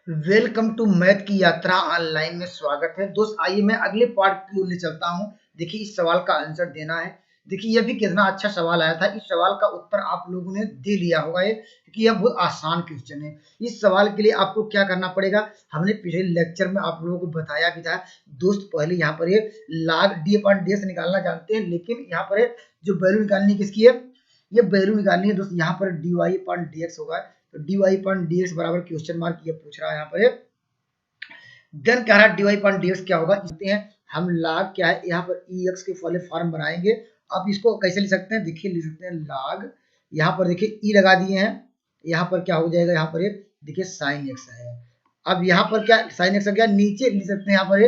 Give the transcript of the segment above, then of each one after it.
Welcome to math की यात्रा online में स्वागत है। दोस्त आइए मैं अगले पार्ट की ओर ले चलता हूं। देखिए इस सवाल का आंसर देना है। देखिए यह भी कितना अच्छा सवाल आया था। इस सवाल का उत्तर आप लोगों ने दे लिया होगा ये, क्योंकि यह बहुत आसान क्वेश्चन है। इस सवाल के लिए आपको क्या करना पड़ेगा, हमने पिछले लेक्चर में आप लोगों को बताया भी था। दोस्त पहले यहाँ पर ये log d अपॉन ds निकालना जानते हैं, लेकिन यहाँ पर जो वैल्यू निकालनी किसकी है, ये वैल्यू निकालनी है दोस्त। यहाँ पर dy अपॉन dx होगा, तो dy अपॉन dx बराबर क्वेश्चन मार्क ये पूछ रहा है यहाँ पर। देन कह रहा है dy अपॉन dx क्या होगा, इसते हैं हम log क्या है यहाँ पर ex के वाले फॉर्म बनाएंगे। अब इसको कैसे लिख सकते हैं, देखिए लिख सकते हैं log, यहाँ पर देखिए e लगा दिए हैं, यहाँ पर क्या हो जाएगा, यहाँ पर देखिए sin x है। अब यहाँ पर क्या sin x आ गया, नीचे लिख सकते हैं यहाँ पर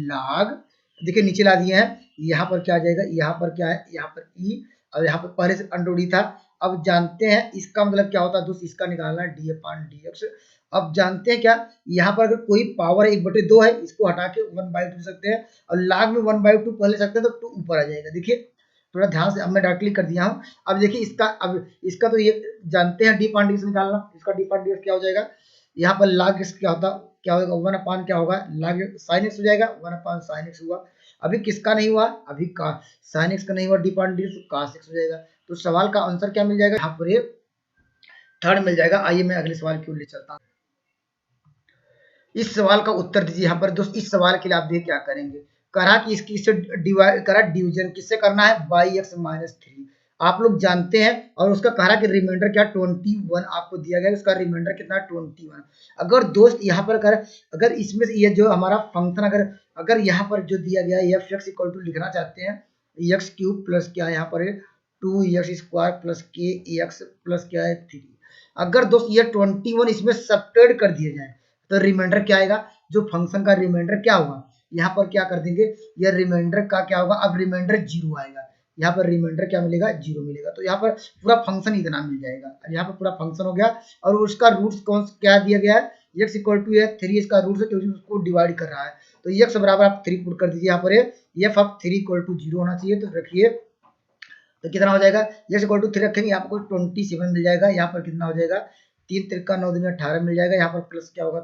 log, देखिए नीचे ला दिए हैं, यहाँ पर क्या आ जाएगा, यहाँ पर क्या है, यहाँ पर e, और यहाँ पर पहले से अंडर डी था। अब जानते हैं इसका मतलब क्या होता है दोस्त, इसका निकालना है डी अपॉन डी एक्स। अब जानते हैं क्या, यहाँ पर अगर कोई पावर 1/2 है, इसको हटा के 1/2 सकते हैं, और लाग में 1/2 पहले सकते हैं, तो 2 ऊपर आ जाएगा। देखिए थोड़ा ध्यान से, अब मैं डायरेक्टली कर दिया हूँ। अब देखिए इसका, अब इसका तो ये जानते हैं डी अपॉन डी एक्स निकालना, इसका डी अपॉन डी एक्स क्या हो जाएगा, यहाँ पर लाग क्या होता, क्या होगा, 1 अपान क्या होगा, लाग साइन एक्स हो जाएगा, 1 अपान साइन एक्स हुआ। अभी किसका नहीं हुआ, अभी का साइन एक्स का नहीं हुआ, D upon D x cos x हो जाएगा। तो सवाल का आंसर क्या मिल जाएगा, यहाँ पर ये थर्ड मिल जाएगा। आइए मैं अगले सवाल की ओर ले चलता हूँ। इस सवाल का उत्तर दीजिए यहाँ पर दोस्त। इस सवाल के लिए आप देखिए क्या करेंगे, करा कि इसकी से डिवाइड करा, डिवीजन किससे करना है, बाई एक्स माइनस 3 आप लोग जानते हैं। और उसका कहा कि रिमाइंडर क्या 21 आपको दिया गया, उसका रिमाइंडर कितना 21। अगर दोस्त यहाँ पर कर, अगर इसमें ये जो हमारा फंक्शन अगर यहाँ पर जो दिया गया एफ एक्स इक्वल टू लिखना चाहते हैं एक्स क्यूब प्लस क्या है यहाँ पर 2x² प्लस के एक्स प्लस क्या है 3, अगर दोस्त ये 21 इसमें सब्ट्रैक्ट कर दिया जाए तो रिमाइंडर क्या आएगा, जो फंक्शन का रिमाइंडर क्या होगा, यहाँ पर क्या कर देंगे, यह रिमाइंडर का क्या होगा, अब रिमाइंडर 0 आएगा, यहाँ पर रिमाइंडर क्या मिलेगा, 0 मिलेगा। तो यहाँ पर पूरा फंक्शन इतना मिल जाएगा, यहाँ पर पूरा फंक्शन हो गया। और उसका रूट्स कौन क्या दिया गया है, x इक्वल टू 3 इसका रूट्स है, क्योंकि उसको डिवाइड कर रहा है। तो x बराबर आप 3 पुट कर दीजिए, यहाँ पर f अब 3 इक्वल टू 0 होना चाहिए। तो रखिए, तो कितना हो जाएगा, x इक्वल टू 3 रखेंगे, आपको 27 मिल जाएगा। यहाँ पर कितना हो जाएगा, 3 त्रिका 9 दूनी 18 मिल जाएगा। यहाँ पर प्लस क्या होगा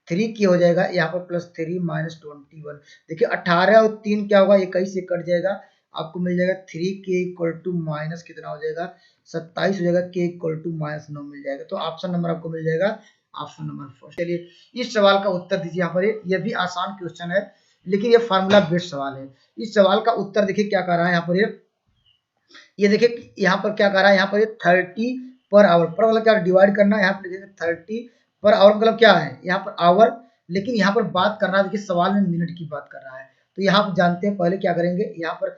3 की हो जाएगा, यहाँ पर प्लस 3 माइनस 21। देखिए 18 और 3 क्या होगा, 21 से कट जाएगा, आपको मिल जाएगा 3k इक्वल टू माइनस कितना हो जाएगा 27 हो जाएगा, k इक्वल टू माइनस 9 मिल जाएगा। तो ऑप्शन नंबर आपको मिल जाएगा ऑप्शन नंबर फर्स्ट। चलिए इस सवाल का उत्तर दीजिए। यहाँ पर ये भी आसान क्वेश्चन है, लेकिन ये फार्मूला बेस्ड सवाल है। इस सवाल का उत्तर देखिए क्या कर रहा है, यहाँ पर ये देखिए यहाँ पर क्या कर रहा है, यहाँ पर 30 पर आवर, पर मतलब क्या डिवाइड करना है, यहाँ पर लिखेंगे 30 पर आवर मतलब क्या है, यहाँ पर आवर, लेकिन यहाँ पर बात कर रहा है, देखिए सवाल में मिनट की बात कर रहा है। तो यहाँ पर जानते हैं पहले क्या करेंगे, यहाँ पर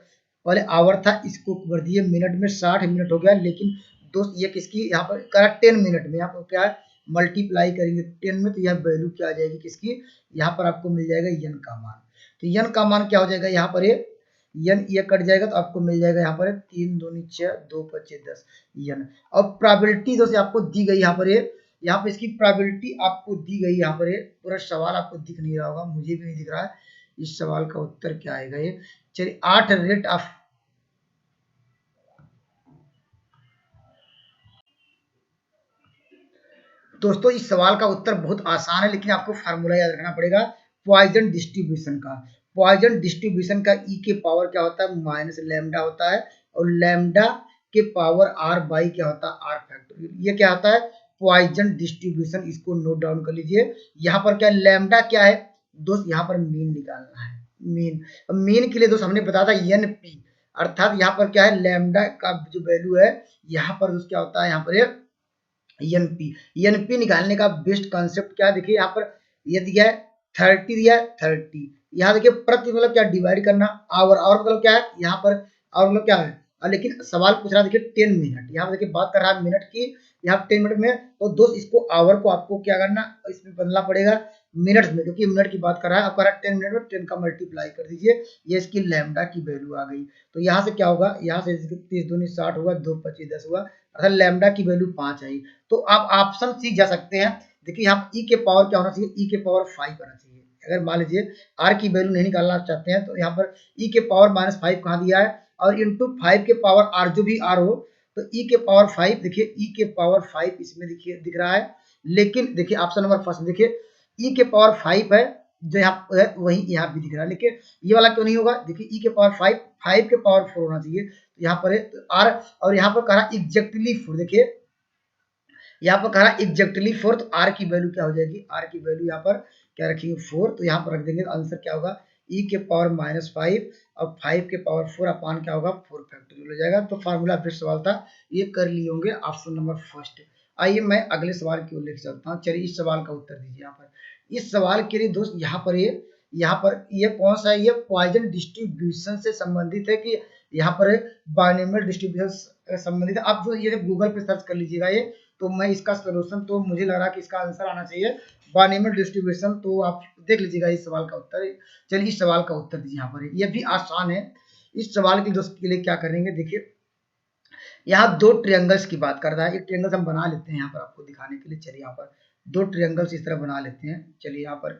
पहले आवर था, इसको कर दिए मिनट में, 60 मिनट हो गया। लेकिन दोस्त ये किसकी, यहाँ पर करा 10 मिनट में, यहाँ पर क्या है मल्टीप्लाई करेंगे 10 में, तो यह वैल्यू क्या आ जाएगी किसकी, यहाँ पर आपको मिल जाएगा यन का मान। तो यन का मान क्या हो जाएगा, यहाँ पर यन ये कट जाएगा, तो आपको मिल जाएगा यहाँ पर 3 दूनी 6 2 5 10 यन। अब प्रोबेबिलिटी दोस्त आपको दी गई, यहाँ पर इसकी प्रोबेबिलिटी आपको दी गई। यहाँ पर पूरा सवाल आपको दिख नहीं रहा होगा, मुझे भी नहीं दिख रहा है। इस सवाल का उत्तर क्या आएगा ये, चलिए 8 रेट ऑफ, दोस्तों इस सवाल का उत्तर बहुत आसान है, लेकिन आपको फार्मूला याद रखना पड़ेगा पॉइजन डिस्ट्रीब्यूशन का। पॉइजन डिस्ट्रीब्यूशन का ई के पावर क्या होता है, माइनस लैम्डा होता है, और लैम्डा के पावर आर बाई क्या होता है, आर फैक्टोरियल। ये क्या होता है पॉइजन डिस्ट्रीब्यूशन, इसको नोट डाउन कर लीजिए। यहाँ पर क्या लैम्डा क्या है दोस्त, यहाँ पर मीन निकालना है, मीन। मीन के लिए दोस्त हमने बताया था एन पी, अर्थात यहाँ पर क्या है लैम्डा का जो वैल्यू है, यहाँ पर दोस्त क्या होता है, यहाँ पर एनपी निकालने का बेस्ट कॉन्सेप्ट क्या, देखिए यहाँ पर ये दिया है 30 दिया है 30, यहाँ देखिए प्रति मतलब क्या डिवाइड करना, आवर, और मतलब क्या है यहाँ पर, और मतलब क्या है, लेकिन सवाल पूछ रहा है देखिए 10 मिनट, यहाँ पर देखिए बात कर रहा है मिनट की, यहाँ 10 मिनट में। तो दोस्त इसको आवर को आपको क्या करना, इसमें बदलना पड़ेगा मिनट्स में, क्योंकि मिनट की बात कर रहा है। अब कर रहा है 10 मिनट में 10 का मल्टीप्लाई कर दीजिए, ये इसकी लैम्डा की वैल्यू आ गई। तो यहाँ से क्या होगा, यहाँ से 30 दूनी 60 हुआ, 2 25 10 हुआ, अर्थात लैम्डा की वैल्यू 5 आई। तो आप ऑप्शन सी जा सकते हैं। देखिए यहाँ ई के पावर क्या होना चाहिए, ई के पावर 5 आना चाहिए। अगर मान लीजिए आर की वैल्यू नहीं निकालना चाहते हैं, तो यहाँ पर ई के पावर -5 कहाँ दिया है, और इंटू 5 के पावर आर जो भी आर हो, तो ई के पावर 5, देखिए ई के पावर 5 इसमें देखिए दिख रहा है, लेकिन देखिए ऑप्शन नंबर फर्स्ट देखिए ई के पावर 5 है, जो यहाँ है वही यहाँ भी दिख रहा है, लेकिन ये वाला क्यों नहीं होगा? देखिए ई के पावर 5, 5 के पावर 4 होना चाहिए, तो यहाँ पर है आर, और यहाँ पर कहा एग्जैक्टली 4, देखिए यहाँ पर कहा एग्जैक्टली 4, तो आर की वैल्यू क्या हो जाएगी? आर की वैल्यू यहाँ पर क्या रखेंगे? 4, तो यहाँ पर रख देंगे, तो आंसर क्या होगा? ई के पावर -5 और 5 के पावर 4 अपान क्या होगा? 4 फैक्टोरियल हो जाएगा। तो फार्मूला बेस्ड सवाल था, ये कर लिए होंगे ऑप्शन नंबर फर्स्ट। आइए मैं अगले सवाल की ओर लेकर चलता हूँ। चलिए इस सवाल का उत्तर दीजिए। यहाँ पर इस सवाल के लिए दोस्त यहाँ पर ये कौन सा है? ये पॉइजन डिस्ट्रीब्यूशन से संबंधित है कि यहाँ पर बाइनोमियल डिस्ट्रीब्यूशन से संबंधित है। आप जो ये गूगल पे सर्च कर लीजिएगा ये, तो मैं इसका सॉल्यूशन, तो मुझे लग रहा है कि इसका आंसर आना चाहिए बाइनोमियल डिस्ट्रीब्यूशन, तो आप देख लीजिएगा इस सवाल का उत्तर। चलिए इस सवाल का उत्तर दीजिए। यहाँ पर ये भी आसान है। इस सवाल के दोस्त के लिए क्या करेंगे? देखिए यहाँ दो ट्रायंगल्स की बात कर रहा है। एक ट्रायंगल्स हम बना लेते हैं यहाँ पर आपको दिखाने के लिए। चलिए यहाँ पर दो ट्रायंगल्स इस तरह बना लेते हैं। चलिए यहाँ पर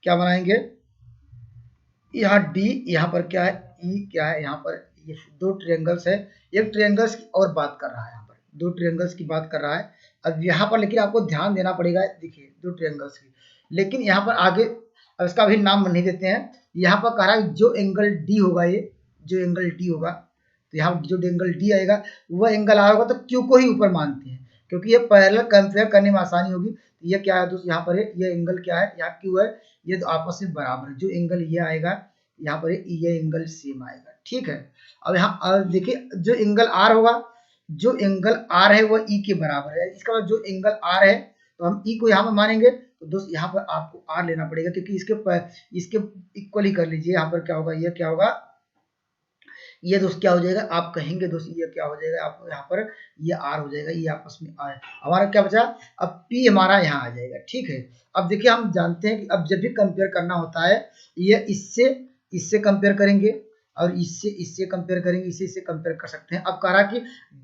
क्या बनाएंगे? यहाँ डी, यहाँ पर क्या है? ई क्या है? यहाँ पर ये दो ट्रायंगल्स है। एक ट्रायंगल्स की और बात कर रहा है, यहाँ पर दो ट्रायंगल्स की बात कर रहा है। अब यहाँ पर लेकिन आपको ध्यान देना पड़ेगा, देखिए दो ट्रायंगल्स की, लेकिन यहाँ पर आगे अब इसका भी नाम नहीं देते हैं। यहाँ पर कह रहा है जो एंगल डी होगा, ये जो एंगल डी होगा, तो यहाँ जो एंगल डी आएगा वह एंगल आर होगा, तो क्यू को ही ऊपर मानते हैं क्योंकि ये पैरेलल कंपेयर करने में आसानी होगी। ये क्या है दोस्त? यहाँ पर ये एंगल क्या है? यहाँ क्यू है, ये तो आपस में बराबर है। जो एंगल ये आएगा यहाँ पर ये एंगल सेम आएगा, ठीक है। अब यहाँ देखिए जो एंगल आर होगा, जो एंगल आर है वह ई के बराबर है। इसका मतलब जो एंगल आर है तो हम ई को यहाँ पर मानेंगे, तो दोस्त यहाँ पर आपको आर लेना पड़ेगा क्योंकि इसके इक्वल ही कर लीजिए। यहाँ पर क्या होगा? ये क्या होगा? ये दोस्त क्या हो जाएगा? आप कहेंगे दोस्त ये क्या हो जाएगा? आप यहाँ पर ये आर हो जाएगा, ये आपस में आर। हमारा क्या बचा? अब पी हमारा यहाँ आ जाएगा, ठीक है। अब देखिए हम जानते हैं कि अब जब भी कंपेयर करना होता है, ये इससे कंपेयर करेंगे और इससे कंपेयर करेंगे, इससे कंपेयर कर सकते हैं। अब कह रहा कि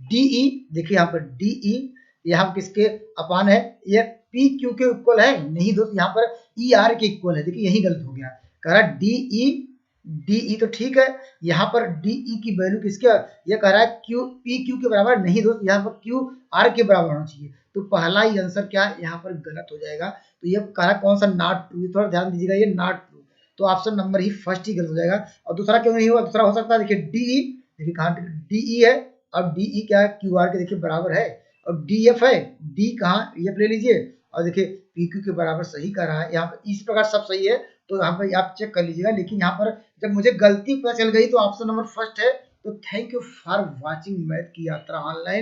डीई, देखिए यहाँ पर डीई यहाँ किसके अपान है? ये पी क्यू के इक्वल है? नहीं दोस्त, यहाँ पर ई आर के इक्वल है। देखिए यही गलत हो गया। कह रहा डीई तो ठीक है, यहाँ पर डीई की वैल्यू किसके? ये कह रहा है क्यू पी क्यू के बराबर। नहीं दोस्त, यहाँ पर क्यू आर के बराबर होना चाहिए, तो पहला ही आंसर क्या है? यहाँ पर गलत हो जाएगा। तो ये कह रहा है कौन सा? Not true. थोड़ा ध्यान दीजिएगा, ये नॉट ट्रू, तो ऑप्शन नंबर ही फर्स्ट ही गलत हो जाएगा। और दूसरा क्यों नहीं हुआ? दूसरा हो सकता है, देखिए डीई, देखिए कहाँ डीई है, अब डीई क्या है? क्यू आर के देखिए बराबर है, और डी एफ है, डी कहाँ? ये ले लीजिए, और देखिए पी क्यू के बराबर सही कर रहा है। यहाँ पर इस प्रकार सब सही है, तो यहाँ पर आप चेक कर लीजिएगा। लेकिन यहाँ पर जब मुझे गलती पता चल गई तो ऑप्शन नंबर फर्स्ट है। तो thank you for watching math की यात्रा ऑनलाइन।